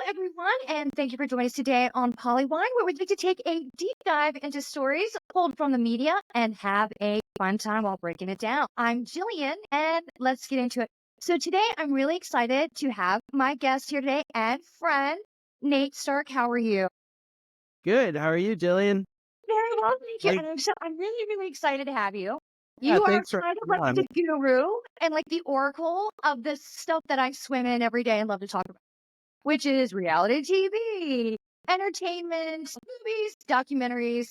everyone, and thank you for joining us today on Polywine, where we'd like to take a deep dive into stories pulled from the media and have a fun time while breaking it down. I'm Jillian, and let's get into it. So today, I'm really excited to have my guest here today and friend, Nate Starck. How are you? Good. How are you, Jillian? Very well, thank you. Like, And I'm really, really excited to have you. yeah, You are thanks for kind of coming like on. the guru and like the oracle of the stuff that I swim in every day and love to talk about, which is reality TV, entertainment, movies, documentaries.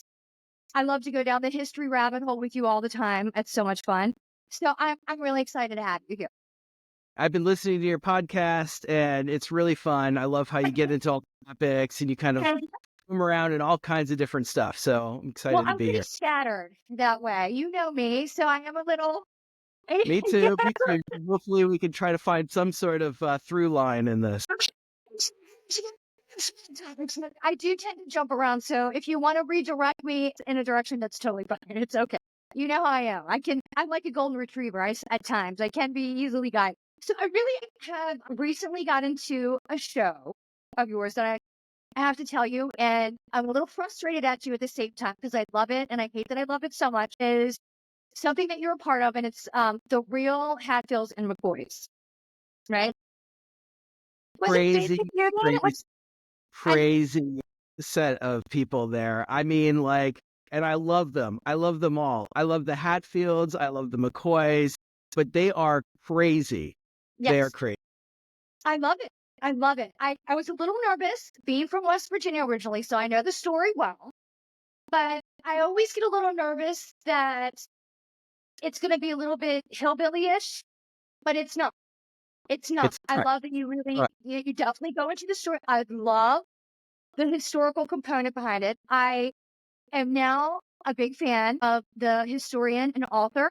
I love to go down the history rabbit hole with you all the time. It's so much fun. So I'm really excited to have you here. I've been listening to your podcast, and it's really fun. I love how you get into all topics and you kind of And, swim around in all kinds of different stuff. So I'm well, excited to I'm be pretty here. scattered that way. You know me, so I am a little. Me too. Me too. Hopefully, we can try to find some sort of through line in this. I do tend to jump around, so if you want to redirect me in a direction, that's totally fine. It's okay. You know how I am. I'm like a golden retriever. At times I can be easily guided. So I really have recently got into a show of yours that I have to tell you, and I'm a little frustrated at you at the same time because I love it and I hate that I love it so much. Is something that you're a part of, and it's the Real Hatfields and McCoys, right? Was it Crazy, basically that? crazy, And crazy set of people there. I mean, like, and I love them. I love them all. I love the Hatfields. I love the McCoys, but they are crazy. They are yes, crazy. I love it. I love it. I was a little nervous being from West Virginia originally, so I know the story well. But I always get a little nervous that it's going to be a little bit hillbilly-ish, but it's not. It's not. It's I not. love that you definitely go into the story. I love the historical component behind it. I am now a big fan of the historian and author,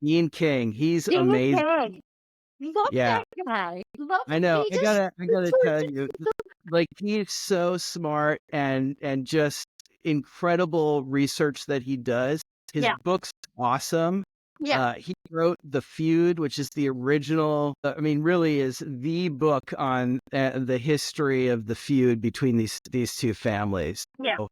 Ian King, he's David amazing. King. Love Yeah, that guy. Love I him. know. He I just gotta tell you, like he's so smart and just incredible research that he does. His yeah, book's awesome. yeah, He wrote The Feud, which is the original. I mean, really is the book on the history of the feud between these two families. yeah. So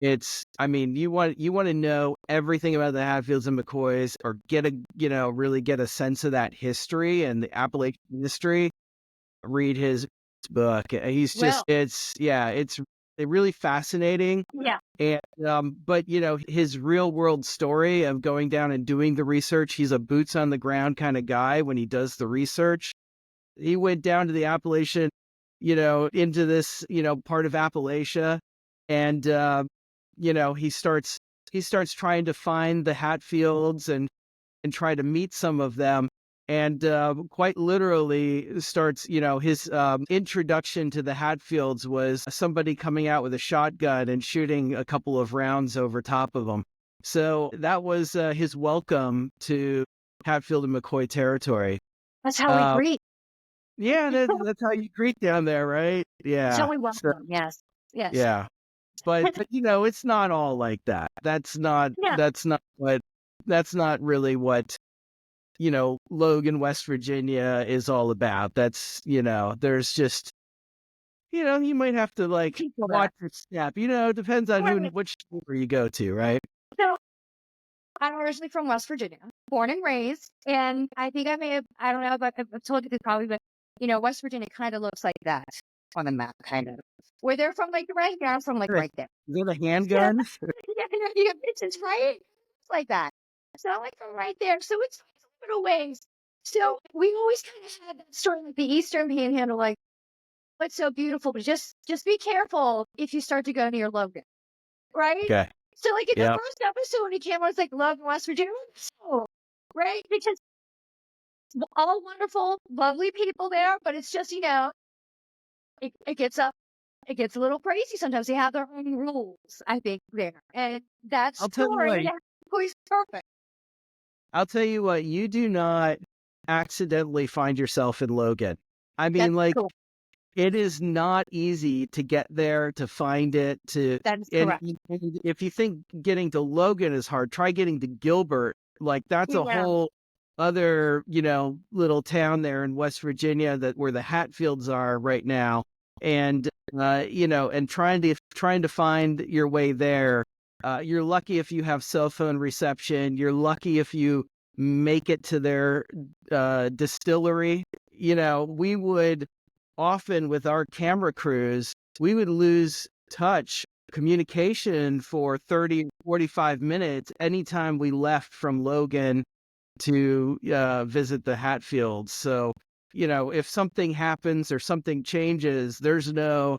it's, I mean, you want to know everything about the Hatfields and McCoys, or get a really get a sense of that history and the Appalachian history. Read his book. He's just, Well, it's really fascinating. yeah. And but his real world story of going down and doing the research. He's a boots on the ground kind of guy when he does the research. He went down to the Appalachian, into this part of Appalachia, and he starts trying to find the Hatfields and try to meet some of them. And quite literally starts, his introduction to the Hatfields was somebody coming out with a shotgun and shooting a couple of rounds over top of them. So that was his welcome to Hatfield and McCoy territory. That's how we Uh, greet. yeah, that's how you greet down there, right? That's how Yeah. we So, welcome. Yes. Yes. yeah. But it's not all like that. Yeah. That's not really what Logan, West Virginia is all about. That's, there's just, you might have to like People there. watch your step. It depends on Right. which store you go to, right? So I'm originally from West Virginia, born and raised. And I think I don't know if I've told you this probably, but West Virginia kind of looks like that on the map, kind of. Where they're from, like right here, I'm from like Is right there. it a So, handgun? yeah, it's right. It's like that. So I'm like from right there. So it's a little ways. So we always kind of had that story like the Eastern Panhandle, like what's so beautiful, but just be careful if you start to go near Logan, right? Okay. So like in the Yeah. first episode when he came on, it's like Logan, West Virginia, so right? Because all wonderful, lovely people there, but it's just it gets up. It gets a little crazy sometimes. They have their own rules, I think, there. And that I'll tell you what, story, that was perfect. you do not accidentally find yourself in Logan. I That's mean, like, cool. it is not easy to get there, to find it, That is and, correct. and if you think getting to Logan is hard, try getting to Gilbert. Like, that's a Yeah. whole other, little town there in West Virginia where the Hatfields are right now. and and trying to find your way there. You're lucky if you have cell phone reception. You're lucky if you make it to their distillery. We would often, with our camera crews, we would lose touch communication for 30, 45 minutes anytime we left from Logan to visit the Hatfields. So, if something happens or something changes, there's no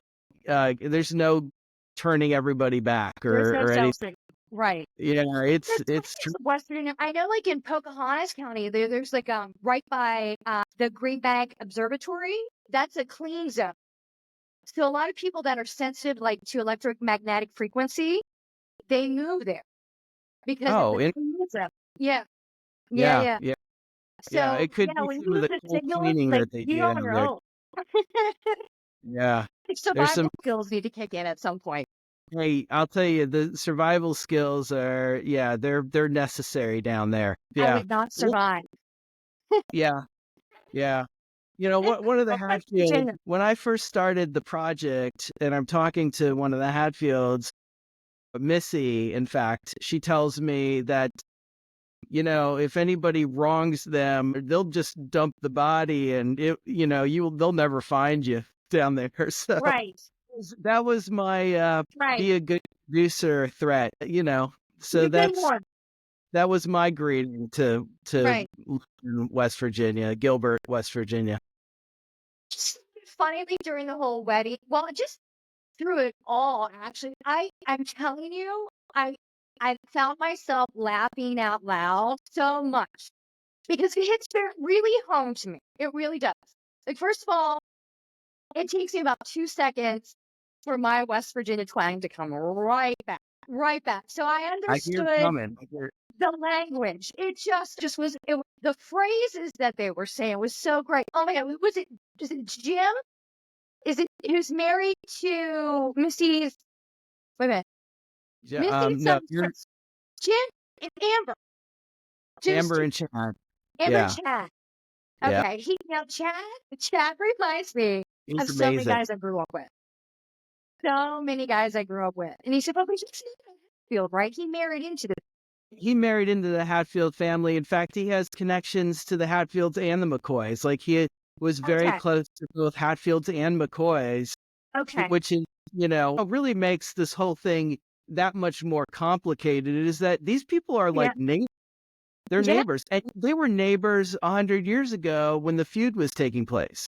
turning everybody back There's no or cell anything. signal. Right. Yeah, There's it's true. Western. I know, like in Pocahontas County, there's like right by the Green Bank Observatory. That's a clean zone. So a lot of people that are sensitive, like to electromagnetic frequency, they move there because it's Oh, a clean zone. Yeah, yeah, yeah, yeah. yeah, yeah. So It could yeah, be when you some of lose the the cold signal, cleaning like that they you're do on down your there. own. Yeah, there's some. Survival skills need to kick in at some point. Hey, I'll tell you, the survival skills are, yeah, they're necessary down there. I Yeah, would not Wh- survive. yeah, yeah. One of the West Hatfields, Virginia. when I first started the project, and I'm talking to one of the Hatfields, Missy, in fact, she tells me that, if anybody wrongs them, they'll just dump the body and they'll never find you down there. So Right, that was my right. be a good producer threat, It's so a good one. that was my greeting to Right. West Virginia, Gilbert, West Virginia. Just funnily during the whole wedding, well, just through it all, actually, I'm telling you, I found myself laughing out loud so much because it hits really home to me. It really does. Like, first of all, it takes me about 2 seconds for my West Virginia twang to come right back, right back. So I I hear it understood coming. the language. It just was. The phrases that they were saying was so great. Oh my God, is it Jim? Is it who's married to Missy's? Wait a minute, Missy's No, son's you're Jim and Amber. Jim's Amber and Chad. Amber Yeah, Chad. yeah. Okay, Chad reminds me He's of so many amazing. guys I grew up with. So many guys I grew up with, and he said, "But we just field, right? He married into this." He married into the Hatfield family. In fact, he has connections to the Hatfields and the McCoys. Like he was very Okay, close to both Hatfields and McCoys, okay, which is, really makes this whole thing that much more complicated. Is that these people are yeah, like neighbors. They're yeah, neighbors. And they were neighbors 100 years ago when the feud was taking place.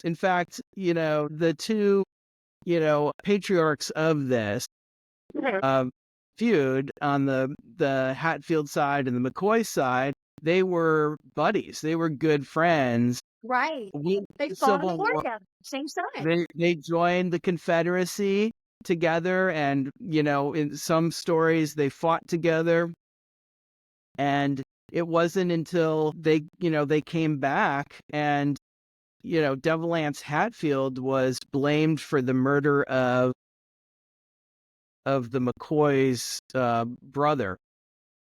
In fact, the two, patriarchs of this mhm, um, feud on the Hatfield side and the McCoy side, they were buddies. They were good friends. right. With They the fought in the Civil war War, together, same side. they joined the Confederacy together, and in some stories they fought together. And it wasn't until they came back, and Devilance Hatfield was blamed for the murder of the McCoy's brother.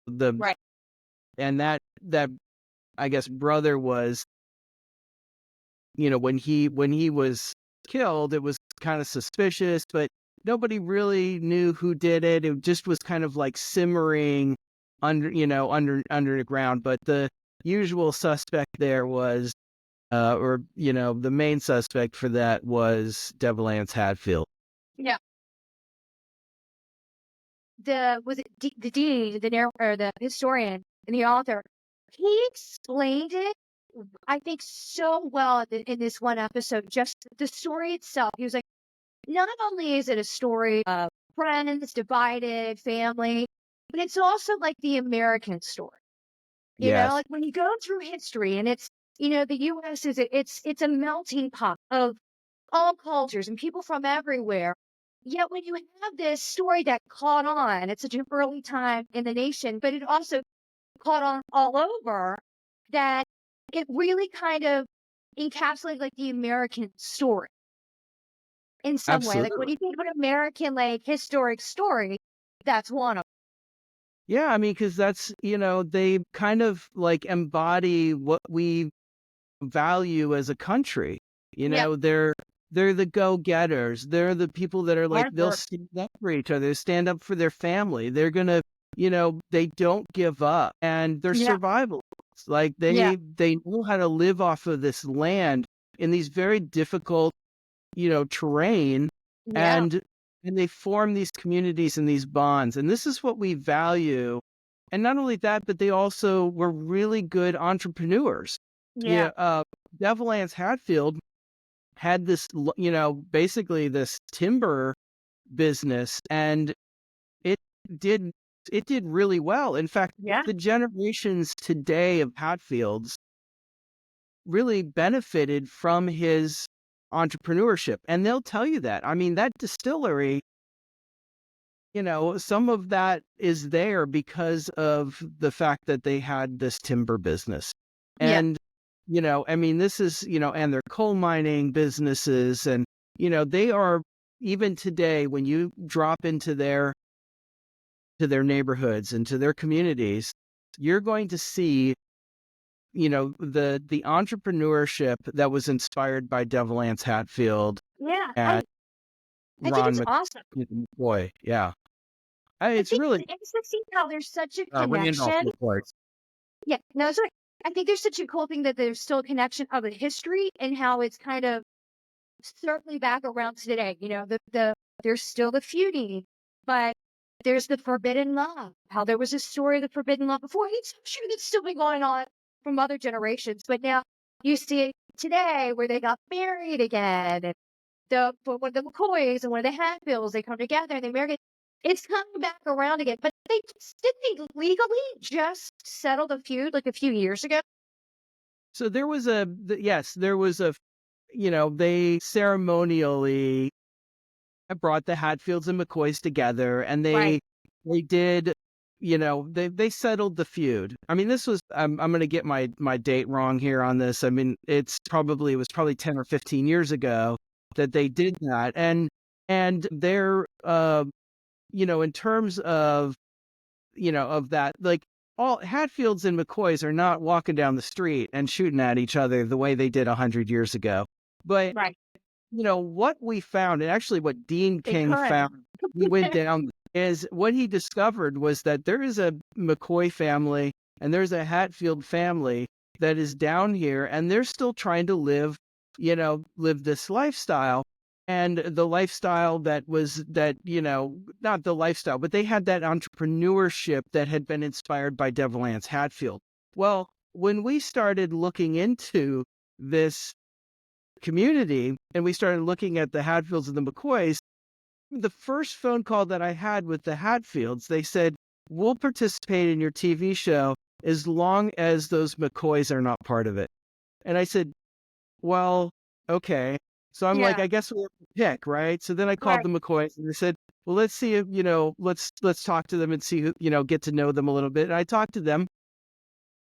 The Right. and that I guess brother was, when he was killed, it was kind of suspicious, but nobody really knew who did it. It just was kind of like simmering under the ground. But the usual suspect there was, the main suspect for that was Devilance Hatfield. Yeah. The dean, or the historian and the author, he explained it, I think, so well in this one episode. Just the story itself. He was like, not only is it a story of friends, divided family, but it's also like the American story. Yes, Like when you go through history, and it's the U.S. it's a melting pot of all cultures and people from everywhere. Yet when you have this story that caught on at such an early time in the nation, but it also caught on all over, that it really kind of encapsulated like the American story in some way. Like when absolutely. you think of an American like historic story, that's one of Yeah, I mean, because that's, they kind of like embody what we value as a country. them. Yeah. They're they're the go-getters. They're the people that are like, they'll Ever. stand up for each other, stand up for their family. They're gonna, they don't give up, and they're Yeah. survivalists. Like Yeah. they know how to live off of this land in these very difficult, terrain, Yeah. and they form these communities and these bonds. And this is what we value. And not only that, but they also were really good entrepreneurs. Yeah. Yeah, Devil Anse Hatfield had this, basically this timber business, and it did it did really well. In fact, Yeah. the generations today of Hatfields really benefited from his entrepreneurship, and they'll tell you that. I mean, that distillery, some of that is there because of the fact that they had this timber business. Yeah. And, I mean, this is, and their coal mining businesses, and, they are, even today, when you drop into to their neighborhoods and to their communities, you're going to see, the entrepreneurship that was inspired by Devil Anse Hatfield Yeah. and I think Ron it's awesome. McCoy. Yeah. I It's think really it's interesting how there's such a Randolph connection. McCoy. Yeah, no, sorry. I think there's such a cool thing that there's still a connection of the history and how it's kind of certainly back around today. There's still the feuding, but there's the forbidden love. How there was a story of the forbidden love before. I'm sure that's still been going on from other generations, but now you see it today where they got married again, and one of the McCoys and one of the Hatfields, they come together and they marry. It's coming back around again. But didn't they legally just settle the feud like a few years ago? So there was yes, there was they ceremonially brought the Hatfields and McCoys together, and Right. they did, they settled the feud. I mean, this was, I'm going to get my date wrong here on this. I mean, it was probably 10 or 15 years ago that they did that. And they're, in terms of, of that, like, all Hatfields and McCoys are not walking down the street and shooting at each other the way they did 100 years ago. But, Right. what we found, and actually what Dean They King could. found, he went down, is what he discovered was that there is a McCoy family and there's a Hatfield family that is down here, and they're still trying to live this lifestyle. And the lifestyle not the lifestyle, but they had that entrepreneurship that had been inspired by Devil Anse Hatfield. Well, when we started looking into this community and we started looking at the Hatfields and the McCoys, the first phone call that I had with the Hatfields, they said, "We'll participate in your TV show as long as those McCoys are not part of it." And I said, "Well, okay." So I'm like, Yeah. I guess we'll pick, right? So then I called Right. the McCoys and they said, "Well, let's see if, let's talk to them and see who, get to know them a little bit." And I talked to them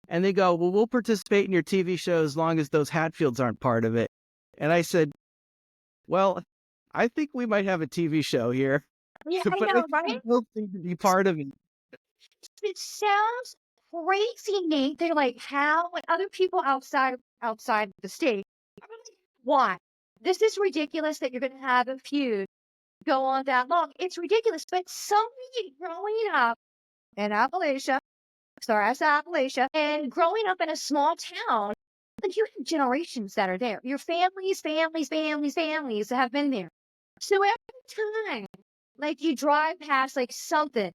and they go, "Well, we'll participate in your TV show as long as those Hatfields aren't part of it." And I said, "Well, I think we might have a TV show here, Yeah, I but I know, think right? we both need to be part of it." It sounds crazy, Nate. They're like, how? And other people outside the state are like, why? This is ridiculous that you're going to have a feud go on that long. It's ridiculous. But somebody growing up in Appalachia, sorry, I said Appalachia, and growing up in a small town, like you have generations that are there. Your families have been there. So every time, like you drive past like something,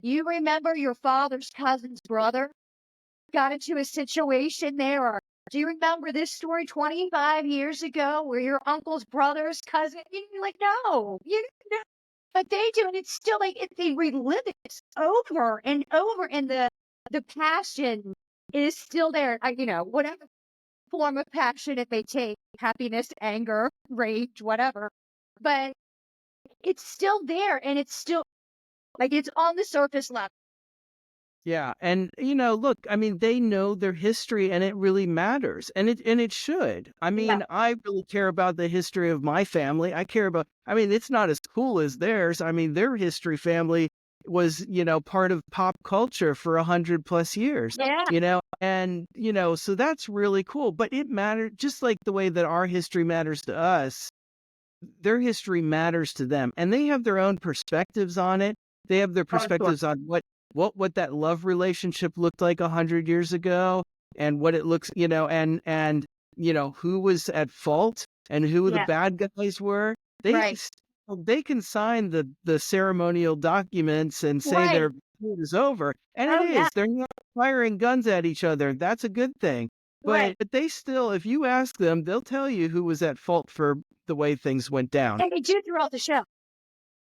you remember your father's cousin's brother got into a situation there, or do you remember this story 25 years ago where your uncle's brother's cousin? You're like, no, but they do, and it's still like they relive it over and over, and the passion is still there. Whatever form of passion it may take, happiness, anger, rage, whatever, but it's still there, and it's still like it's on the surface level. Yeah, and look, I mean, they know their history and it really matters. And it should. I Yeah. mean, I really care about the history of my family. I mean, it's not as cool as theirs. I mean, their history family was, part of pop culture for 100 plus years, Yeah. and so that's really cool. But it mattered just like the way that our history matters to us. their history matters to them, and they have their own perspectives on it. They have their Oh, sure. perspectives on what that love relationship looked like 100 years ago, and what it looks, and who was at fault and who the Yeah. bad guys were. They Right. they can sign the ceremonial documents and say Right. their feud is over, and it Oh, yeah. is. They're not firing guns at each other. That's a good thing. Right. But they still, if you ask them, they'll tell you who was at fault for the way things went down. And they do throughout the show.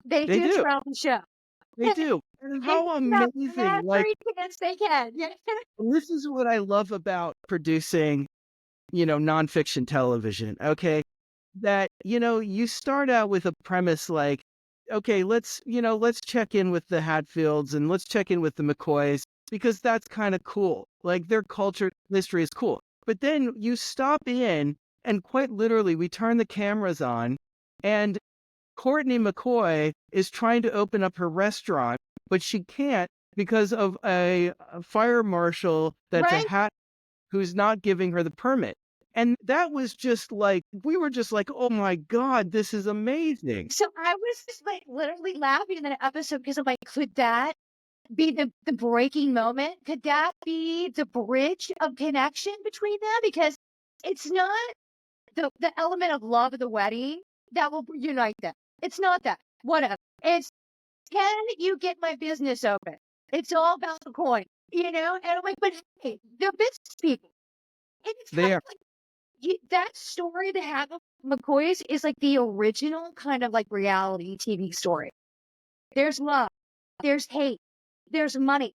They They do do. throughout the show. They do. And They how pick up amazing. Like, every chance they can. Yeah. this is what I love about producing, nonfiction television. Okay. That, you start out with a premise like, okay, let's check in with the Hatfields and let's check in with the McCoys because that's kind of cool. Like, their culture history is cool. But then you stop in and quite literally we turn the cameras on and Courtney McCoy is trying to open up her restaurant, but she can't because of a fire marshal that's a Right. hat who's not giving her the permit. And that was just like, we were just like, oh my God, this is amazing. So I was just like literally laughing in that episode because I'm like, could that be the breaking moment? Could that be the bridge of connection between them? Because it's not the element of love of the wedding that will unite them. It's not that. Whatever. It's, can you get my business open? It's all about the coin, And I'm like, but hey, they're business people. And it's kind There. of like that story they have of McCoy's is like the original kind of like reality TV story. There's love, there's hate, there's money.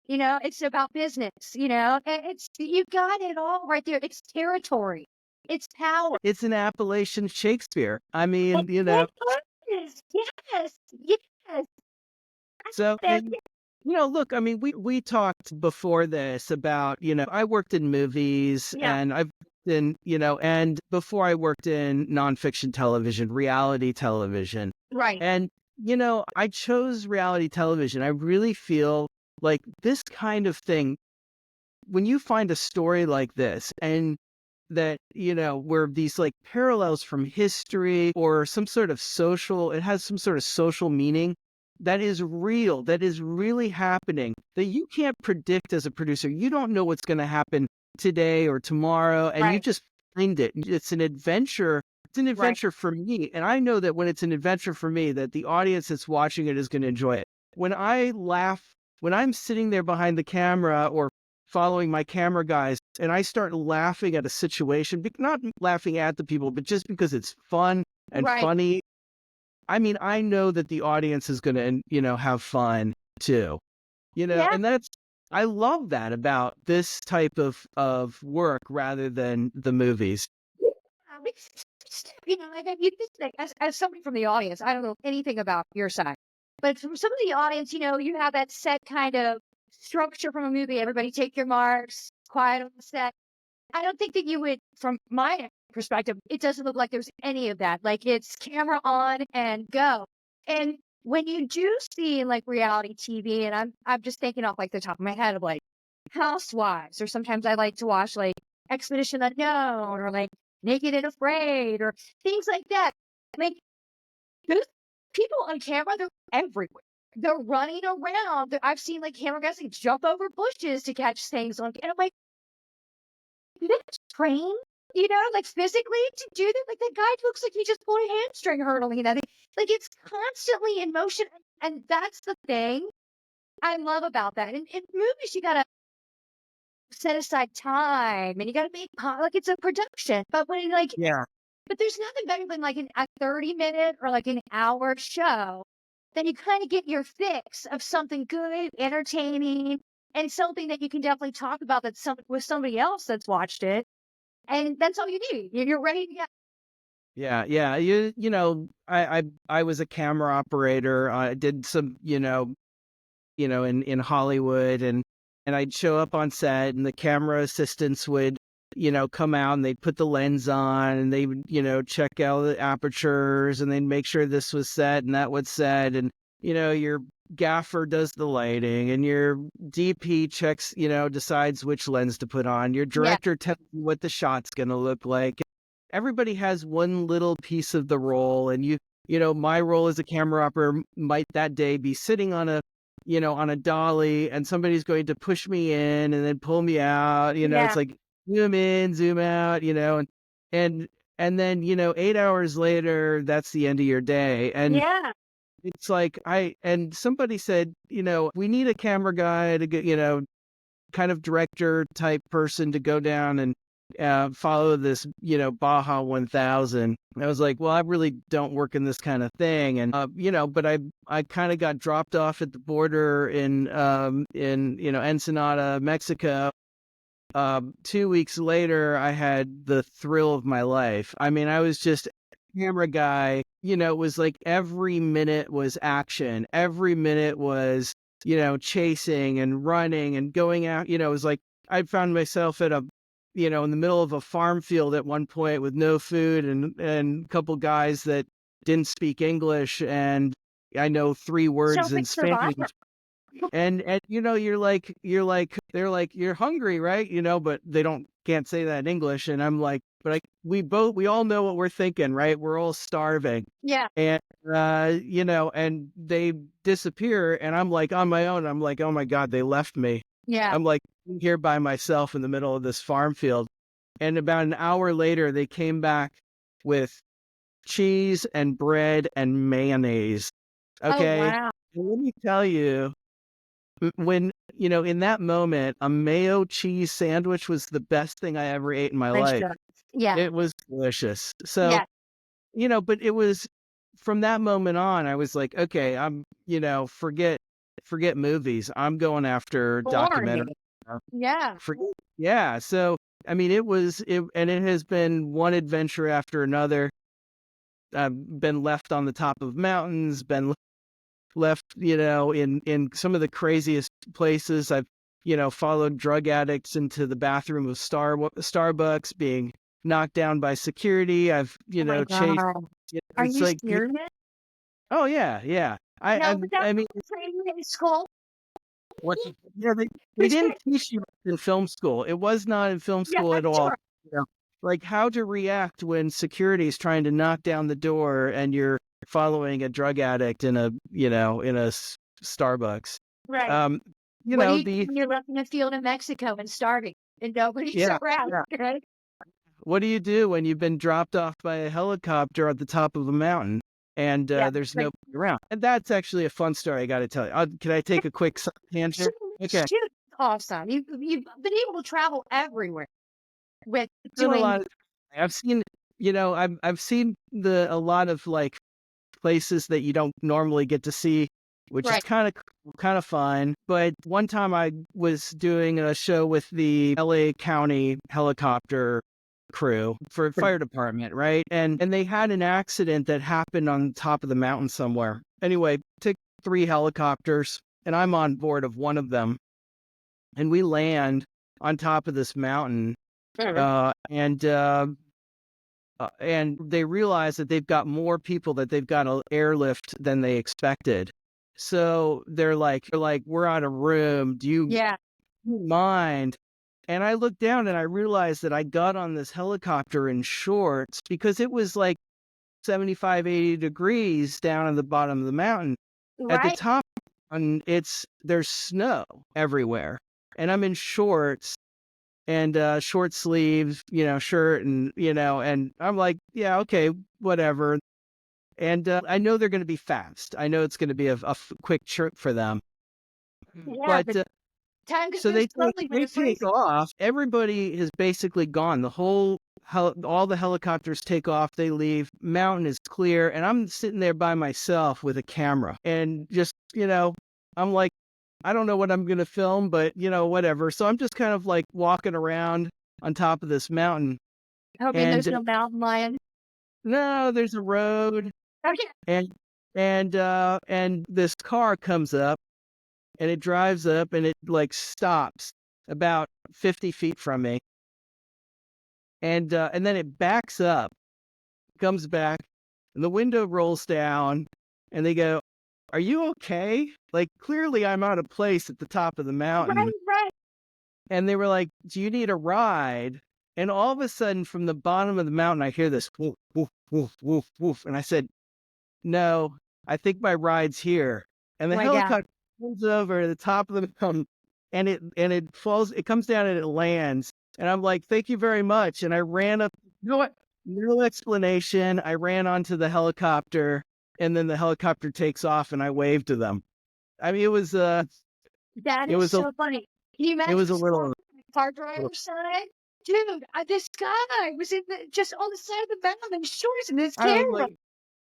It's about business, and it's, you got it all right there. It's territory. It's power. It's an Appalachian Shakespeare. I It mean, is. Yes. Yes. so, That's and, it. look, I mean, we talked before this about, I worked in movies Yeah. and I've been, and before I worked in nonfiction television, reality television. Right. And, I chose reality television. I really feel like this kind of thing, when you find a story like this and that, where these like parallels from history or some sort of it has some sort of social meaning that is real, that is really happening, that you can't predict as a producer. You don't know what's going to happen today or tomorrow, and you Right. just find it. It's an adventure. It's an Right. adventure for me. And I know that when it's an adventure for me, that the audience that's watching it is going to enjoy it. When I laugh, when I'm sitting there behind the camera or following my camera guys and I start laughing at a situation, not laughing at the people, but just because it's fun and Right. funny. I mean, I know that the audience is going to, have fun too, Yeah. and I love that about this type of work rather than the movies. Because, like you think, like, as somebody from the audience, I don't know anything about your side, but from some of the audience, you have that set kind of structure from a movie. Everybody take your marks, quiet on the set. I don't think that you would, from my perspective, it doesn't look like there's any of that. Like, it's camera on and go. And when you do see like reality TV, and I'm just thinking off like the top of my head of like Housewives, or sometimes I like to watch like Expedition Unknown or like Naked and Afraid or things like that. Like, those people on camera, they're everywhere. They're running around. I've seen like camera guys like jump over bushes to catch things on, and I'm like, do they train, like physically to do that? Like, that guy looks like he just pulled a hamstring hurdling that. Like, it's constantly in motion. And that's the thing I love about that. In movies, you gotta set aside time and you gotta make like it's a production. But when like, Yeah. but there's nothing better than like a 30-minute or like an hour show. Then you kind of get your fix of something good, entertaining, and something that you can definitely talk about with somebody else that's watched it. And that's all you need. You're ready to go. Yeah, yeah. I was a camera operator. I did some, in Hollywood, and I'd show up on set and the camera assistants would, come out and they'd put the lens on and they would, check out the apertures and they'd make sure this was set and that was set. And, your gaffer does the lighting and your DP checks, decides which lens to put on. Your Yeah. director tells you what the shot's going to look like. everybody has one little piece of the role, and my role as a camera operator might that day be sitting on a dolly, and somebody's going to push me in and then pull me out. Yeah. It's like zoom in, zoom out, and and then 8 hours later, that's the end of your day, and Yeah. it's like and somebody said, we need a camera guy to get, kind of director type person to go down and follow this, Baja 1000. I was like, well, I really don't work in this kind of thing. And, but I kind of got dropped off at the border in Ensenada, Mexico. 2 weeks later, I had the thrill of my life. I mean, I was just a camera guy. It was like every minute was action. Every minute was, chasing and running and going out. It was like I found myself at in the middle of a farm field at one point with no food and a couple guys that didn't speak English. And I know 3 words in Selfish Spanish. survivor. And you're like they're like you're hungry, right? But they can't say that in English, and I'm like, but we all know what we're thinking, right? We're all starving. Yeah. And and they disappear, and I'm like on my own. I'm like, oh my God, they left me. Yeah. I'm like here by myself in the middle of this farm field. And about an hour later, they came back with cheese and bread and mayonnaise. Oh, Okay. wow. And let me tell you, when, in that moment, a mayo cheese sandwich was the best thing I ever ate in my French life. toast. Yeah. It was delicious. So, Yeah. but it was from that moment on, I was like, okay, I'm, forget movies. I'm going after documentary. Boring. Yeah. Forget, yeah. So, I mean, and it has been one adventure after another. I've been left on the top of mountains, been left, in some of the craziest places. I've, followed drug addicts into the bathroom of Starbucks, being knocked down by security. I've, Oh my chased. God. Are It's you like, serious? oh yeah, yeah. No, but that's I mean, training in school. yeah, they didn't teach you in film school. It was not in film Yeah, school I'm at all. sure. Like how to react when security is trying to knock down the door and you're following a drug addict in a Starbucks. Right. Um, What do you do the when you're left in a field in Mexico and starving and nobody's yeah, around, yeah. right? What do you do when you've been dropped off by a helicopter at the top of a mountain and Yeah. there's Like, nobody around? And that's actually a fun story I got to tell you. Can I take a quick shoot, tangent? Okay, shoot, awesome. You've been able to travel everywhere with done a doing lot of. I've seen, I've seen a lot of like places that you don't normally get to see, which is right. kind of fun. But one time I was doing a show with the LA County helicopter crew for fire department, right? And they had an accident that happened on top of the mountain somewhere. Anyway, took 3 helicopters, and I'm on board of one of them, and we land on top of this mountain, Mhm. and they realize that they've got more people that they've got to airlift than they expected. So they're like, we're out of room. Do you Yeah. mind? And I looked down and I realized that I got on this helicopter in shorts because it was like 75, 80 degrees down at the bottom of the mountain. At the Right. top, and there's snow everywhere. And I'm in shorts and short sleeves, shirt, and I'm like, yeah, okay, whatever. And I know they're going to be fast. I know it's going to be a quick trip for them. Yeah. But But time so goes slowly when they you're take freezing. off. Everybody is basically gone. All the helicopters take off. They leave. Mountain is clear, and I'm sitting there by myself with a camera, and just I'm like, I don't know what I'm gonna film, but whatever. So I'm just kind of like walking around on top of this mountain, Hoping there's and no mountain lion. no, there's a road, Okay. and and this car comes up, and it drives up, and it like stops about 50 feet from me, and then it backs up, comes back, and the window rolls down, and they go, "Are you okay?" Like clearly I'm out of place at the top of the Right. mountain. Right. And they were like, "Do you need a ride?" And all of a sudden, from the bottom of the mountain, I hear this woof, woof, woof, woof, woof. And I said, no, I think my ride's here. And the Oh my God. helicopter comes over the top of the mountain and it falls, it comes down and it lands. And I'm like, thank you very much. And I ran up, you know what? No explanation. I ran onto the helicopter and then the helicopter takes off and I waved to them. I mean, That it is was a, so funny. Can you it imagine was a sitting on little, the car driver's side? Dude, this guy was just on the side of the mountain in shorts and this I was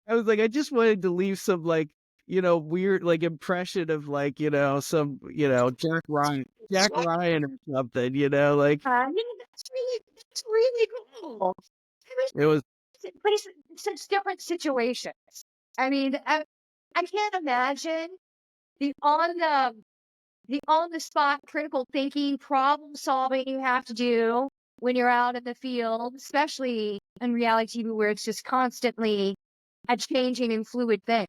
camera. like, I just wanted to leave some like, weird like impression of like, some, Jack Ryan or something, like I mean, that's really cool. I mean, it was but it's such different situations. I mean, I can't imagine the on the on the spot critical thinking, problem solving you have to do when you're out in the field, especially in reality TV where it's just constantly a changing and fluid thing.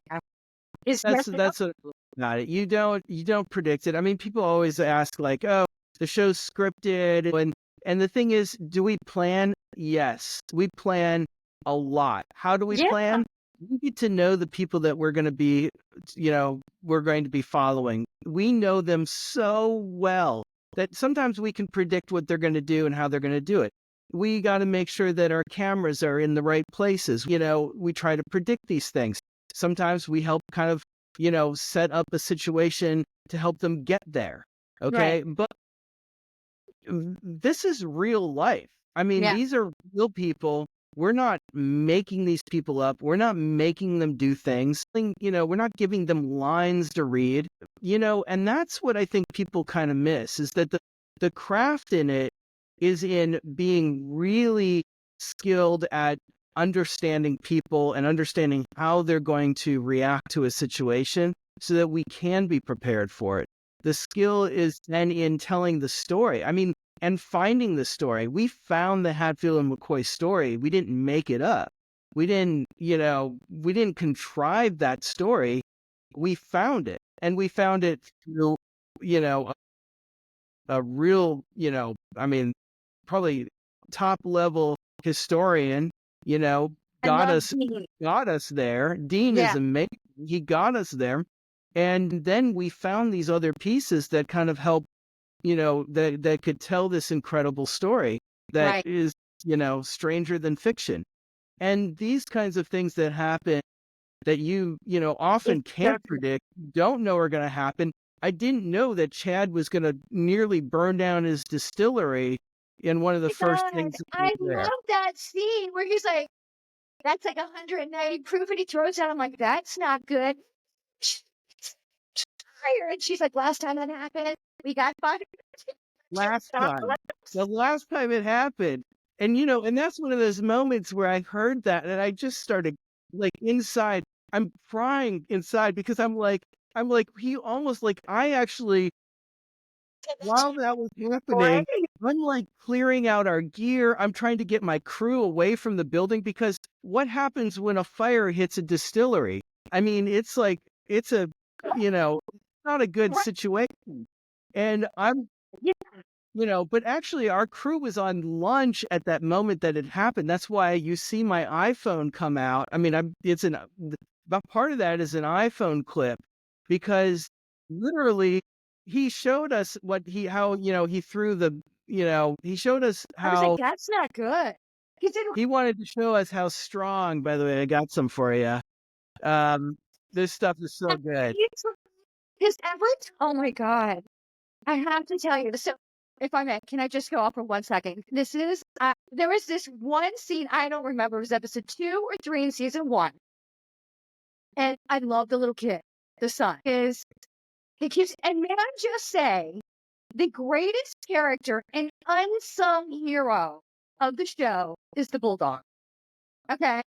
Is yes or no? that's what about it. You don't predict it. I mean, people always ask like, oh, the show's scripted and the thing is, do we plan? Yes, we plan a lot. How do we Yeah, plan? We get to know the people that we're going to be following. We know them so well that sometimes we can predict what they're going to do and how they're going to do it. We got to make sure that our cameras are in the right places. We try to predict these things. Sometimes we help kind of, set up a situation to help them get there. right. Okay. But this is real life. I mean, Yeah, these are real people. We're not making these people up. We're not making them do things. We're not giving them lines to read, and that's what I think people kind of miss is that the craft in it is in being really skilled at understanding people and understanding how they're going to react to a situation so that we can be prepared for it. The skill is then in telling the story. I mean, and finding the story. We found the Hatfield and McCoy story. We didn't make it up. We didn't contrive that story. We found it. And we found it through, you know, a real, I mean, probably top level historian, you know, I got love us Dean. got us there. Dean is Yeah, amazing. He got us there. And then we found these other pieces that kind of help, that could tell this incredible story that right. is, stranger than fiction. And these kinds of things that happen that It's often so can't predict, don't know are going to happen. I didn't know that Chad was going to nearly burn down his distillery in one of the my first God. things that we I were there. love that scene where he's like, that's like 190 proof, and he throws out. I'm like, that's not good. Fire. And she's like, last time that happened, we got fired. Last time, the last time it happened. And, and that's one of those moments where I heard that and I just started like inside, I'm crying inside because he almost like I actually, while that was happening, I'm like clearing out our gear. I'm trying to get my crew away from the building because what happens when a fire hits a distillery? I mean, it's like, it's not a good situation. And but actually our crew was on lunch at that moment that it happened. That's why you see my iPhone come out. I mean, but part of that is an iPhone clip because literally he showed us how, he threw he showed us I was like, how that's not good. Because it he wanted to show us how strong, by the way, I got some for you. This stuff is so good. his efforts. Oh my God. I have to tell you. So, if I may, can I just go off for 1 second? There was this one scene, I don't remember, it was episode 2 or 3 in season 1. And I love the little kid, the son. And may I just say, the greatest character and unsung hero of the show is the bulldog. Okay?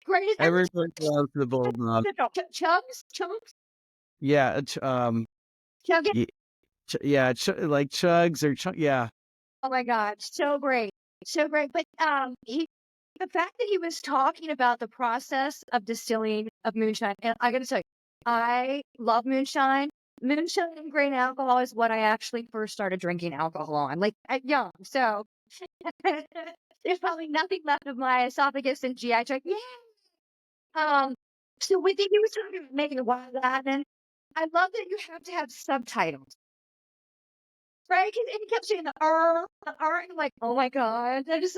Greatest. And Everybody loves the bulldog. Chugs? Yeah, Chug. yeah, like chugs or yeah. Oh my God, so great. So great. But the fact that he was talking about the process of distilling of moonshine, and I gotta tell you, I love moonshine. Moonshine and grain alcohol is what I actually first started drinking alcohol on, like at young. So There's probably nothing left of my esophagus and GI tract. Yeah. Um, so with it, he was talking about making a while of that, and I love that you have to have subtitles, right? And he kept saying the R, and I'm like, oh my god, kids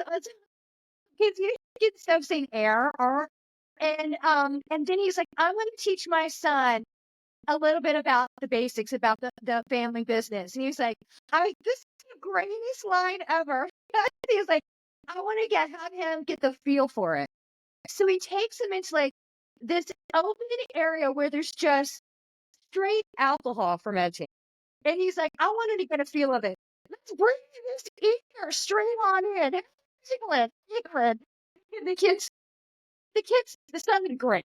stop saying air, R, and then he's like, I'm going to teach my son a little bit about the basics about the family business, and he's like, this is the greatest line ever. He was like, I want to have him get the feel for it. So he takes him into like this open area where there's just straight alcohol fermenting. And he's like, I wanted to get a feel of it. Let's bring this air straight on in. Tickle it. And the son is great.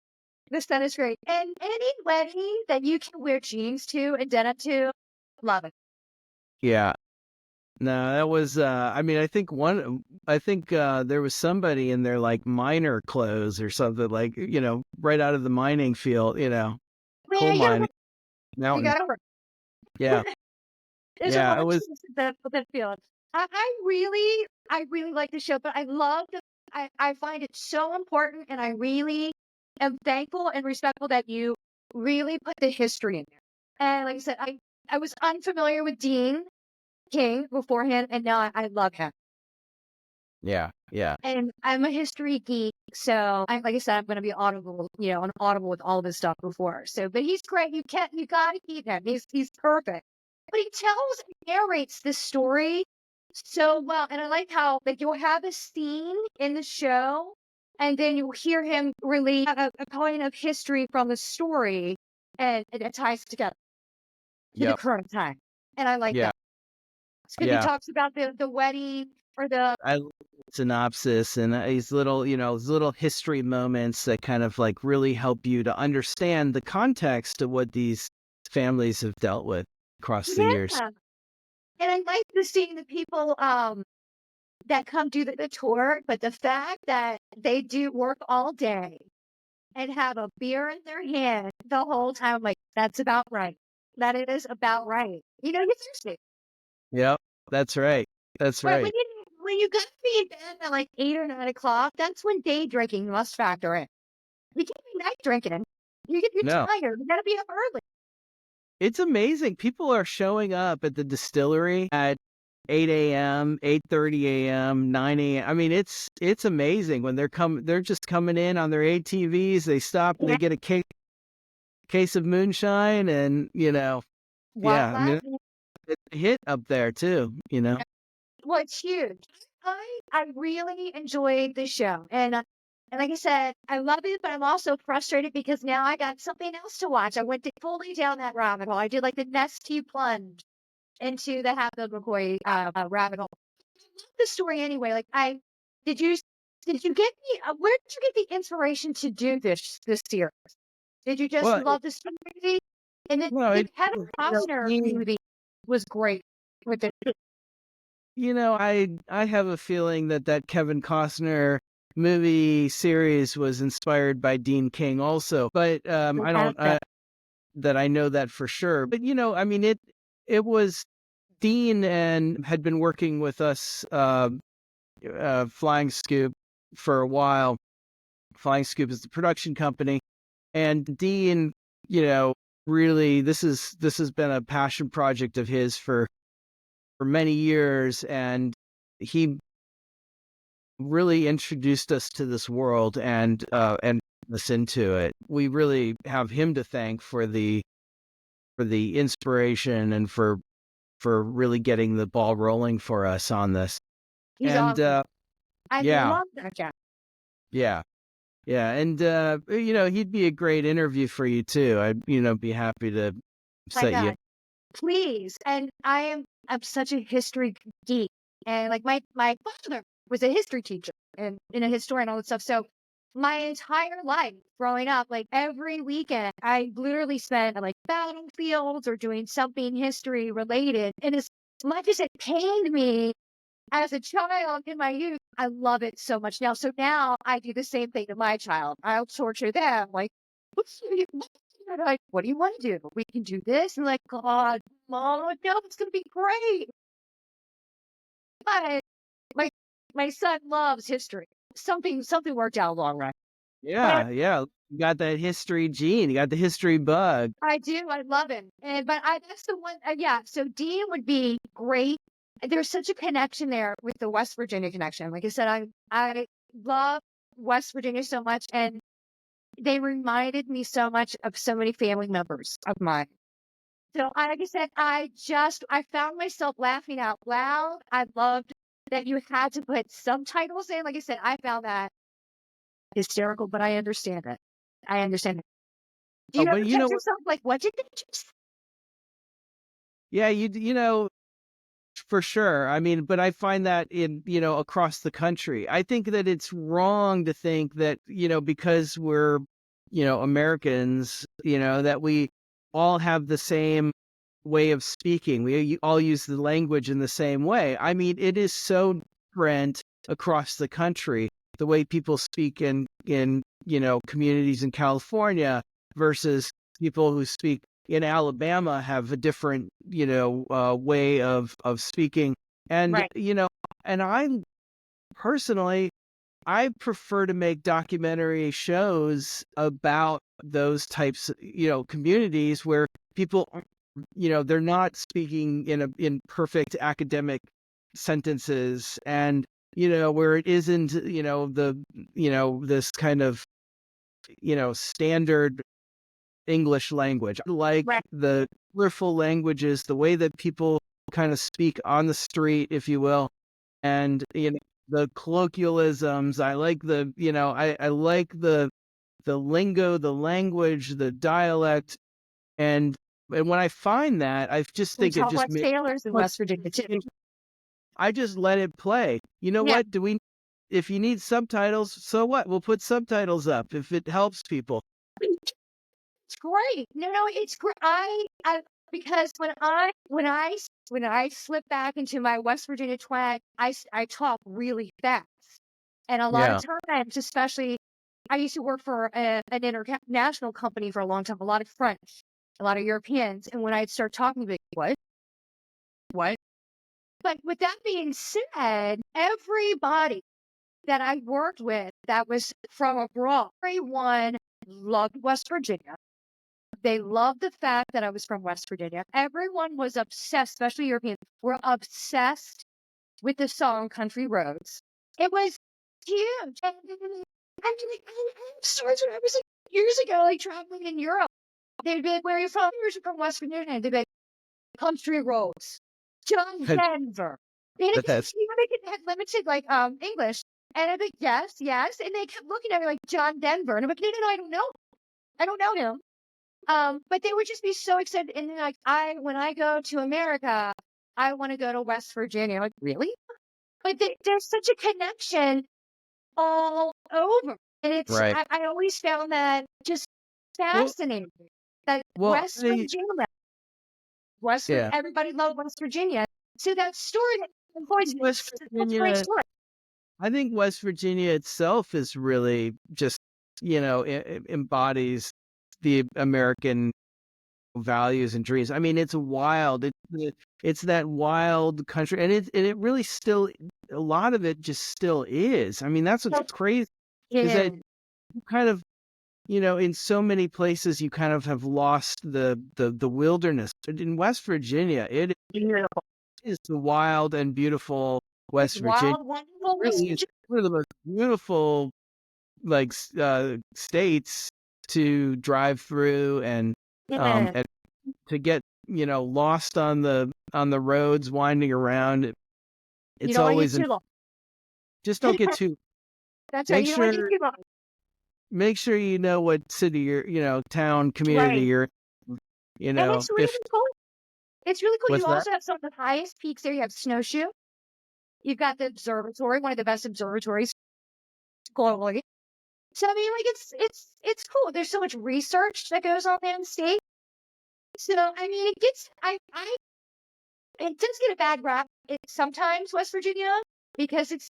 The son is great. And any wedding that you can wear jeans to and denim to, love it. Yeah. No, that was I mean, I think there was somebody in their like miner clothes or something, like, right out of the mining field, coal Man, mining you mountain. gotta work. Yeah. There's a Yeah, lot it of was. choices that field. I really like the show, but I find it so important, and I really am thankful and respectful that you really put the history in there. And like I said, I was unfamiliar with Dean King beforehand, and now I love him. Yeah. Yeah. And I'm a history geek, so like I said, I'm going to be audible, on Audible with all of his stuff before. So, but he's great. You got to keep him. He's perfect. But he narrates this story so well, and I like how like you'll have a scene in the show, and then you'll hear him relate a point of history from the story, and it ties together to the Yep. current time. And I like Yeah. that because he Yeah. talks about the wedding or the I love the synopsis and these little history moments that kind of like really help you to understand the context of what these families have dealt with across the years. yeah. And I like the seeing the people that come do the tour, but the fact that they do work all day and have a beer in their hand the whole time, like that's about right. That it is about right. You're thirsty. Yep. That's right. That's But right. when you gotta be in bed at like 8 or 9 o'clock, that's when day drinking must factor in. You can't be night drinking. You're No. tired. You gotta be up early. It's amazing. People are showing up at the distillery at 8 a.m., 8:30 a.m., 9 a.m. I mean, it's amazing when they're just coming in on their ATVs, they stop and Yeah. they get a case of moonshine and, What? yeah, I mean, it's a hit up there too. Well, it's huge. I really enjoyed the show, and like I said, I love it, but I'm also frustrated because now I got something else to watch. I went fully down that rabbit hole. I did like the nesty plunge into the Hatfield McCoy rabbit hole. The story anyway. Like did you did you get where did you get the inspiration to do this series? Did you just Well, love the story? And then well, the it Kevin Costner he movie was great with the I have a feeling that Kevin Costner movie series was inspired by Dean King also, but, I don't that I know that for sure. But, I mean, it was Dean and had been working with us, Flying Scoop for a while. Flying Scoop is the production company, and Dean, you know, really this has been a passion project of his for many years, and he really introduced us to this world and us into it. We really have him to thank for the inspiration and for really getting the ball rolling for us on this. He's And awesome. I yeah, love that guy. yeah, yeah, and he'd be a great interview for you too. I'd be happy to My set you. God, please. And I'm such a history geek. And like my father was a history teacher and a historian, all that stuff. So my entire life growing up, like every weekend, I literally spent at like battlefields or doing something history related. And as much as it pained me as a child in my youth, I love it so much now. So now I do the same thing to my child. I'll torture them. Like, what do you want to do? We can do this. And like, God, mom, no, it's going to be great. But My my son loves history. Something worked out long run. But Yeah, yeah. You got that history gene. You got the history bug. I do. I love him. And but I that's the one. Yeah. So Dean would be great. There's such a connection there with the West Virginia connection. Like I said, I love West Virginia so much, and they reminded me so much of so many family members of mine. So like I said, I found myself laughing out loud. I loved that you had to put subtitles in. Like I said, I found that hysterical, but I understand it. I understand it. Do Oh, you ever but you catch know what? yourself like, what did they just Yeah, you know, for sure. I mean, but I find that in, across the country. I think that it's wrong to think that, because we're, Americans, that we all have the same way of speaking. We all use the language in the same way. I mean, it is so different across the country, the way people speak in, communities in California versus people who speak in Alabama have a different, way of speaking. And, right, and I personally, I prefer to make documentary shows about those types, communities where people, they're not speaking in perfect academic sentences and, where it isn't, this kind of, standard English language. I like right. the colorful languages, the way that people kind of speak on the street, if you will, and the colloquialisms. I like I like the lingo, the language, the dialect, and when I find that, I just We think it talk just like makes sailors in West Virginia too. I just let it play. You know Yeah, what? If you need subtitles, so what? We'll put subtitles up if it helps people. it's great. No, it's great. I because when I slip back into my West Virginia twang, I talk really fast, and a lot of Yeah. times, especially, I used to work for an international company for a long time. A lot of French, a lot of Europeans, and when I'd start talking, like, what? But with that being said, everybody that I worked with that was from abroad, everyone loved West Virginia. They loved the fact that I was from West Virginia. Everyone was obsessed, especially Europeans, were obsessed with the song Country Roads. It was huge. And I have stories when I was like years ago, like traveling in Europe. They'd be like, where are you from? You're from West Virginia. And they'd be like, Country Roads. John Denver. They didn't, That's they had limited like English. And I'd be like, yes, yes. And they kept looking at me like John Denver. And I'm like, no, I don't know. I don't know him. But they would just be so excited. And then like when I go to America, I want to go to West Virginia. I'm like, really? But there's such a connection all over. And right. I always found that just Well, fascinating. That well, yeah. Everybody loved West Virginia. So that story that McCoy's West that's a great Virginia, story. I think West Virginia itself is really just, embodies the American values and dreams. I mean, it's wild. It's that wild country, and it really still a lot of it just still is. I mean, that's what's crazy is that Yeah. you kind of in so many places you kind of have lost the wilderness. But in West Virginia, it Beautiful. is the wild and beautiful It's West Virginia. wild, wonderful West Really is one of the most beautiful like states to drive through Virginia. and to get lost on the roads winding around. You It's don't want to get always too long. just don't get too That's right. make You don't want to get sure too long. make sure you know what city you're town community Right. you're And it's if really cool. It's really cool. what's You that. also have some of the highest peaks there. You have Snowshoe. You've got the observatory, one of the best observatories globally. So I mean, like it's cool. There's so much research that goes on in the state. So I mean, it gets I it does get a bad rap. Sometimes West Virginia because it's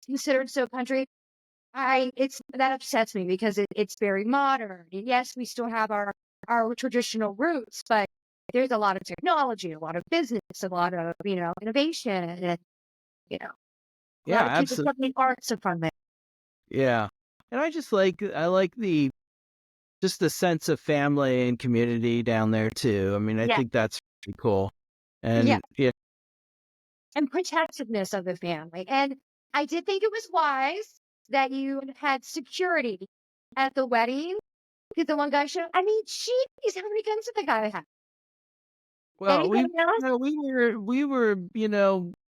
considered so country. It's that upsets me because it's very modern. And yes, we still have our traditional roots, but there's a lot of technology, a lot of business, a lot of innovation, and you know. A lot Yeah, of people absolutely. studying arts are from there. Yeah. And I like the just the sense of family and community down there too. I mean, I Yeah. think that's pretty cool. Yeah. And yeah, And protectiveness of the family. And I did think it was wise that you had security at the wedding because the one guy showed. I mean, jeez, how many guns did the guy have? well, Anything else?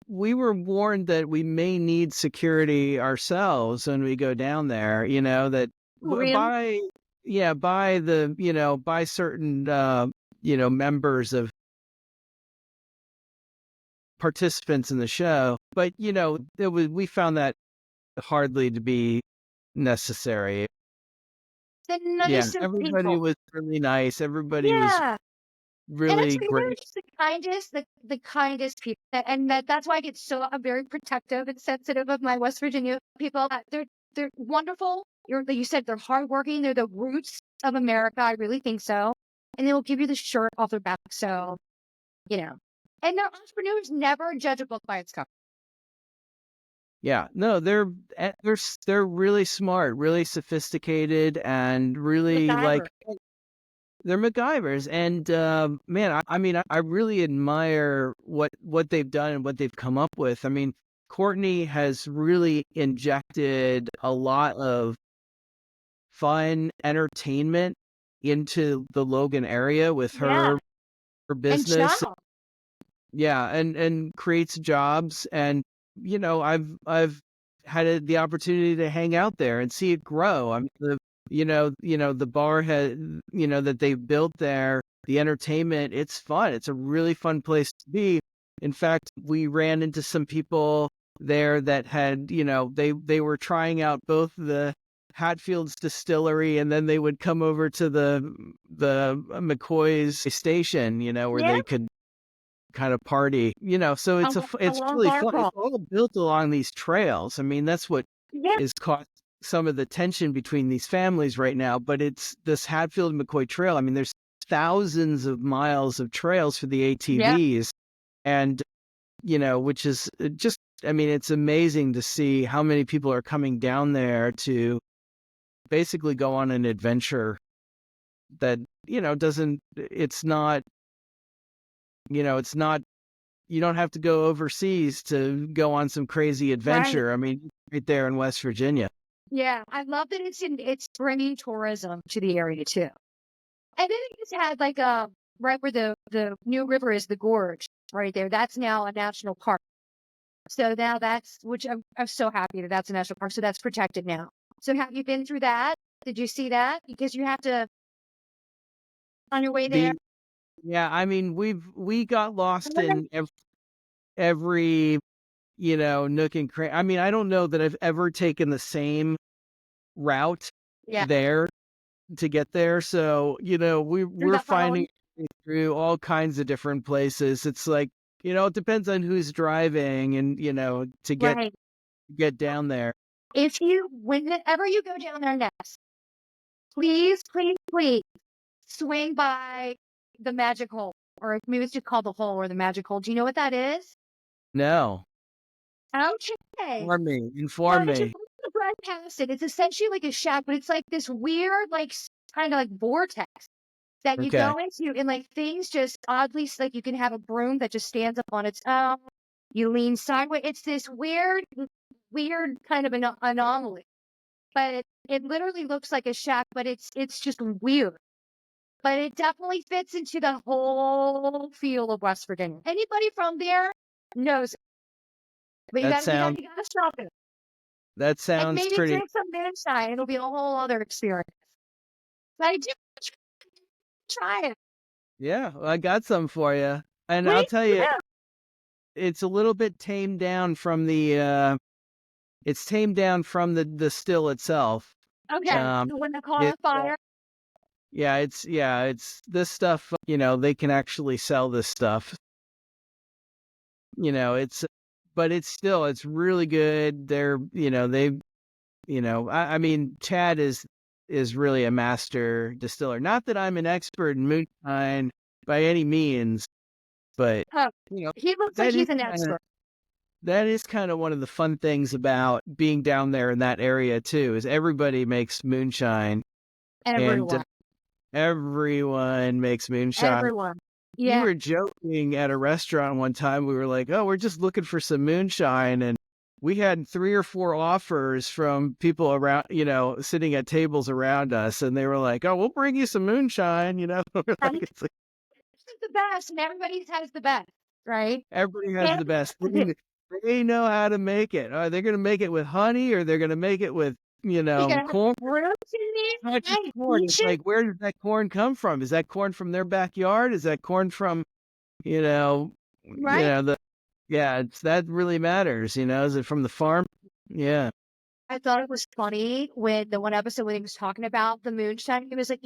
we were warned that we may need security ourselves when we go down there, that Really? by by the, by certain members of participants in the show. But, we found that hardly to be necessary. The Yeah, nicest everybody people. was really nice. Everybody was Yeah. And really actually, they're great. just the kindest, the kindest people. And that's why I get so I'm very protective and sensitive of my West Virginia people. They're wonderful. You said they're hardworking. They're the roots of America. I really think so. And they will give you the shirt off their back. So, you know. And they're entrepreneurs never judge a book by its cover. Yeah, no, they're really smart, really sophisticated, and really MacGyver. they're MacGyvers. And man, I mean, I really admire what they've done and what they've come up with. I mean, Courtney has really injected a lot of fun entertainment into the Logan area with Yeah. her And business. John. Yeah, and creates jobs. And I've had the opportunity to hang out there and see it grow. I mean, the bar had, that they built there, the entertainment, it's fun. It's a really fun place to be. In fact, we ran into some people there that had, they were trying out both the Hatfields distillery, and then they would come over to the McCoys station, where Yeah. they could kind of party, so it's Along really bar fun. It's crawl. all built along these trails. I mean, that's what Yeah. is caught some of the tension between these families right now, but it's this Hatfield McCoy trail. I mean, there's thousands of miles of trails for the Yeah. ATVs, and which is just, I mean, it's amazing to see how many people are coming down there to basically go on an adventure that, doesn't, it's not, you don't have to go overseas to go on some crazy Right. adventure. I mean, right there in West Virginia. Yeah. I love that it's bringing tourism to the area too. And then it just had like right where the new river is, the gorge right there. That's now a national park. So now that's which I'm so happy that that's a national park. So that's protected now. So have you been through that? Did you see that? Because you have to on your way there. The Yeah, I mean, we got lost in every, nook and cranny. I mean, I don't know that I've ever taken the same route Yeah. there to get there. So, Through we're the finding phone. through all kinds of different places. It's like, it depends on who's driving and, to Right. get down there. If you whenever you go down there next, please, please, please swing by the magic hole. Or maybe it's just called the hole or the magic hole. Do you know what that is? No. Okay. Inform Well, as you me. drive past it, it's essentially like a shack, but it's like this weird, like kind of like vortex that you Okay. go into, and like things just oddly, like you can have a broom that just stands up on its own. You lean sideways. It's this weird kind of an anomaly, but it literally looks like a shack, but it's just weird. But it definitely fits into the whole feel of West Virginia. Anybody from there knows it. But That sounds you gotta stop it. that And sounds maybe pretty. drink some moonshine. It'll be a whole other experience. But I do try it. Yeah, well, I got some for you. And I'll Please tell do. you, it's a little bit tamed down from it's tamed down from the still itself. Okay. Um, So when they call it, a fire, it's this stuff, they can actually sell this stuff. It's but it's really good. They're, I mean, Chad is really a master distiller. Not that I'm an expert in moonshine by any means, but oh, you know, he looks like that is he's an kind of expert. That is kind of one of the fun things about being down there in that area too, is everybody makes moonshine, and Everyone. everyone makes moonshine. Everyone. We Yeah. were joking at a restaurant one time. We were like, "Oh, we're just looking for some moonshine," and we had 3 or 4 offers from people around, sitting at tables around us, and they were like, "Oh, we'll bring you some moonshine," you know? We're And like, it's like it's the best, and everybody has the best, right? everybody has And the best. They know how to make it. Are they gonna make it with honey, or they're gonna make it with, you gotta have corn? roots in Not there, just right? corn. It's Peaches, like, where does that corn come from? Is that corn from their backyard? Is that corn from, you know right? the yeah, it's that really matters, is it from the farm? Yeah. I thought it was funny when the one episode when he was talking about the moonshine. He was like,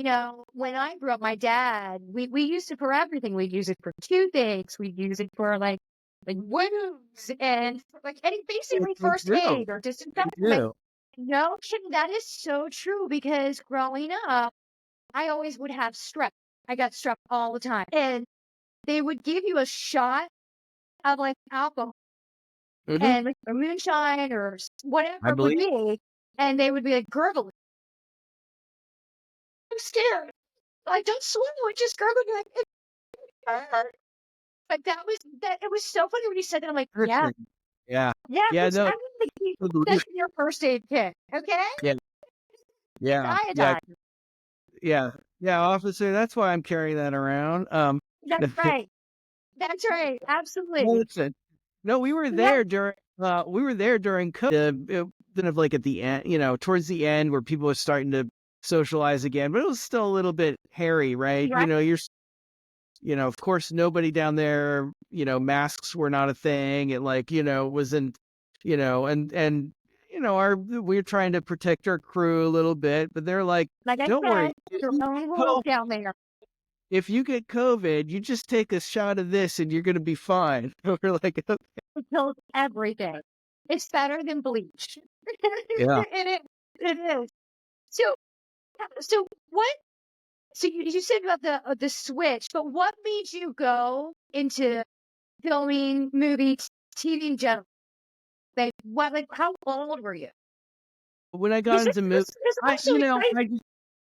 when I grew up, my dad, we used it for everything. We'd use it for toothaches. We'd use it for like wounds and like any basically They first do. aid or They disinfectant. Like, do. no kidding, that is so true because growing up, I always would have strep. I got strep all the time. And they would give you a shot of like alcohol Mhm. and like or moonshine or I whatever it would believe be. And they would be like gurgling. I'm scared. Like, don't swallow it, just gargle. You're like, it hurt. But it was so funny when you said that. I'm like, yeah, everything. Yeah. yeah, Yeah, because no, I'm gonna keep I believe that's in your first aid kit. Okay? Yeah, It's yeah, yeah, iodine. yeah, yeah, officer, that's why I'm carrying that around, That's right. That's right. Absolutely. listen, no, Yeah, we were there during COVID, kind of like at the end, towards the end where people were starting to socialize again, but it was still a little bit hairy, right? right. Of course, nobody down there, masks were not a thing. It like, wasn't, and, we're trying to protect our crew a little bit, but they're like, Like I don't worry. said, your own world Co- down there. If you get COVID, you just take a shot of this and you're going to be fine. We're like, "Okay." It kills everything. It's better than bleach. Yeah. it is. It is. So, so what? So you said about the switch, but what made you go into filming, movies, TV in general? Like what? Like how old were you? When I got Because into movie, there's also like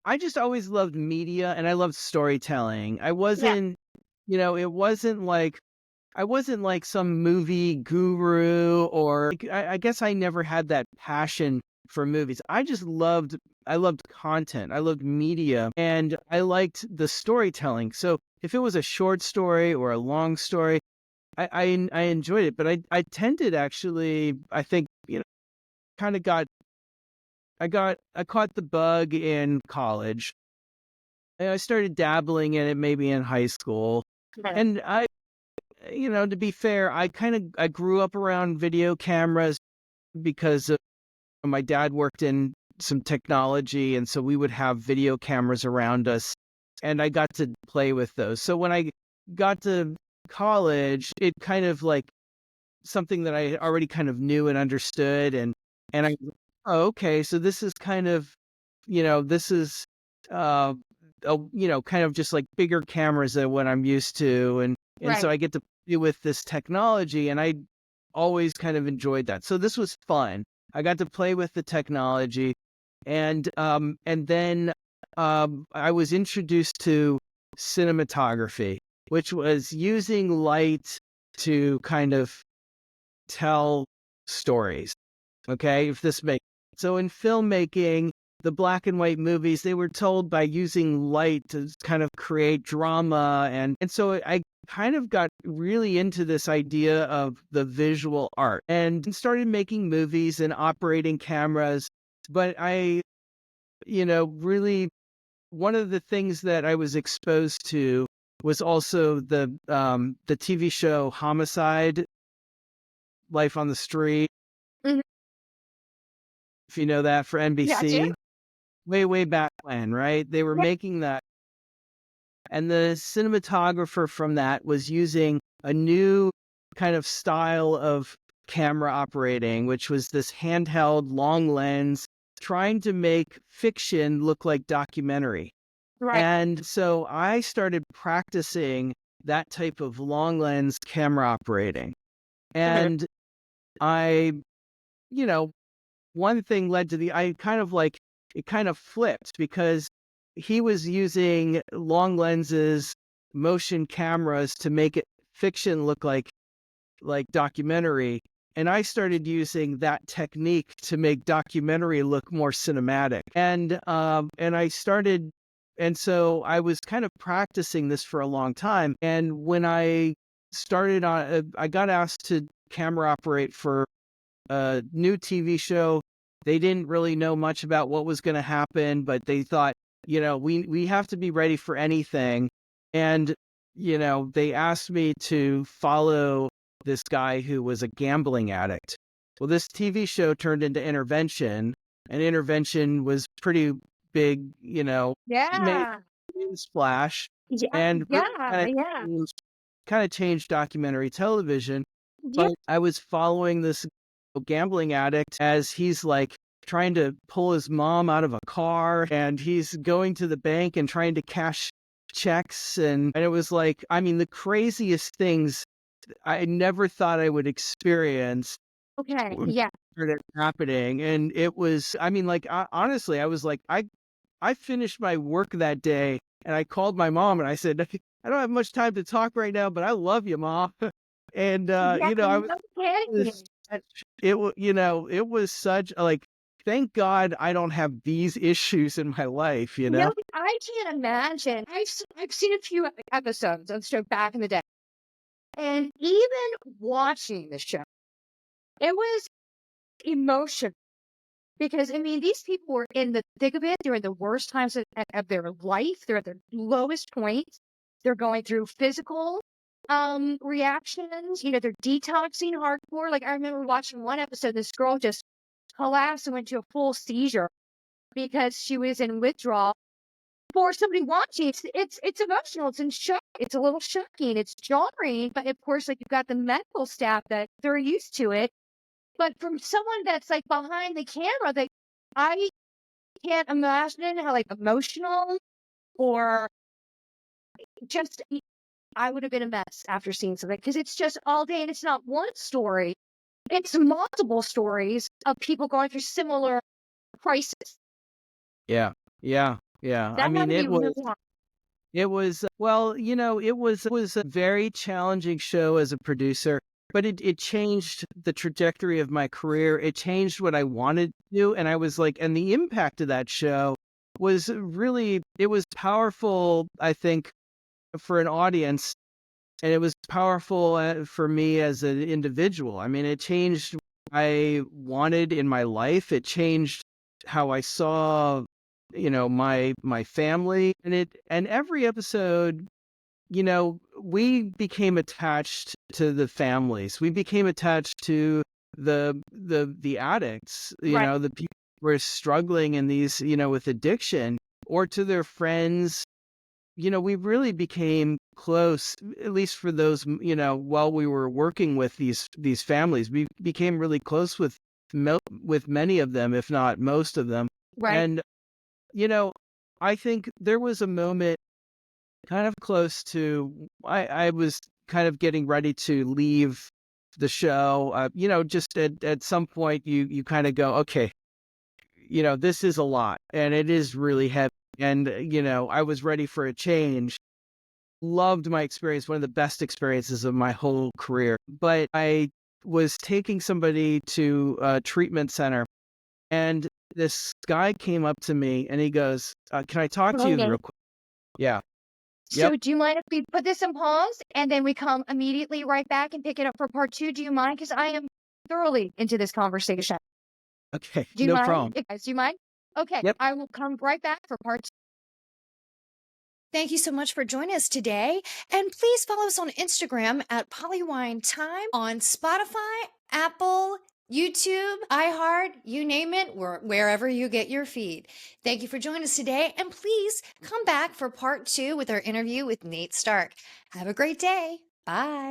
I just always loved media and I loved storytelling. yeah, I wasn't like some movie guru or like, I guess I never had that passion for movies. I loved content. I loved media and I liked the storytelling. So if it was a short story or a long story, I enjoyed it. But I tended actually, I think, kind of I caught the bug in college. And I started dabbling in it maybe in high school. yeah, And to be fair, I grew up around video cameras because my dad worked in some technology, and so we would have video cameras around us, and I got to play with those. So when I got to college, it kind of like something that I already kind of knew and understood, and I, oh, okay, so this is kind of, this is, uh, kind of just like bigger cameras than what I'm used to, and so right. I get to play with this technology, and I always kind of enjoyed that. So this was fun. I got to play with the technology, and then I was introduced to cinematography, which was using light to kind of tell stories. Okay, if this makes so in filmmaking, the black and white movies, they were told by using light to kind of create drama, and so I kind of got really into this idea of the visual art and started making movies and operating cameras. But really one of the things that I was exposed to was also the TV show Homicide, Life on the Street, Mhm. if you know that, for Gotcha. NBC. Way back when, right? They were Yeah, making that, and the cinematographer from that was using a new kind of style of camera operating, which was this handheld long lens, trying to make fiction look like documentary. right. And so I started practicing that type of long lens camera operating. Mhm. And I, you know, one thing led to I kind of like, it kind of flipped because he was using long lenses, motion cameras to make it fiction look like documentary. And I started using that technique to make documentary look more cinematic. And I started, and so I was kind of practicing this for a long time. And when I started I got asked to camera operate for a new TV show. They didn't really know much about what was going to happen, but they thought, we have to be ready for anything. And, they asked me to follow this guy who was a gambling addict. Well, this TV show turned into Intervention, and Intervention was pretty big, made Yeah. a splash Yeah. and really Yeah. kind Yeah. of changed documentary television. Yeah. But I was following this gambling addict as he's like trying to pull his mom out of a car, and he's going to the bank and trying to cash checks. And it was like, I mean, the craziest things I never thought I would experience Okay. Yeah. started happening. And it was, I mean, like, honestly, I was like, I finished my work that day and I called my mom and I said, I don't have much time to talk right now, but I love you, Mom. And, Yeah. I No kidding. was, it was such like, thank God I don't have these issues in my life, No, I can't imagine. I've seen a few episodes of the show back in the day, and even watching the show, it was emotional because I mean these people were in the thick of it. They're in the worst times of their life. They're at their lowest point. They're going through physical reactions. They're detoxing hardcore. Like I remember watching one episode, this girl just collapsed and went to a full seizure because she was in withdrawal. For somebody watching, it's emotional. It's in shock. It's a little shocking. It's jarring, but of course, like you've got the medical staff that they're used to it. But from someone that's like behind the camera, that I can't imagine how like emotional or just I would have been a mess after seeing something because it's just all day and it's not one story. It's multiple stories of people going through similar crisis. Yeah. Yeah. Yeah. I That had mean, to be really hard. it was, well, it was a very challenging show as a producer, but it changed the trajectory of my career. It changed what I wanted to do. And I was like, and the impact of that show was really, it was powerful, I think, for an audience. And it was powerful for me as an individual. I mean, it changed what I wanted in my life. It changed how I saw, my family. And every episode, we became attached to the families. We became attached to the addicts, Right. the people who were struggling in these, with addiction, or to their friends. We really became close, at least for those, while we were working with these families. We became really close with many of them, if not most of them. Right. And, I think there was a moment kind of close to, I was kind of getting ready to leave the show. Just at some point you kind of go, okay, this is a lot and it is really heavy. And, I was ready for a change. Loved my experience, one of the best experiences of my whole career. But I was taking somebody to a treatment center, and this guy came up to me and he goes, can I talk to you Okay. real quick? Yeah. Yep. So do you mind if we put this on pause and then we come immediately right back and pick it up for part two? Do you mind? Because I am thoroughly into this conversation. Okay. Do you No mind? problem. Guys, do you mind? Okay, Yep. I will come right back for part two. Thank you so much for joining us today. And please follow us on Instagram at PollyWineTime, on Spotify, Apple, YouTube, iHeart, you name it, wherever you get your feed. Thank you for joining us today. And please come back for part two with our interview with Nate Starck. Have a great day. Bye.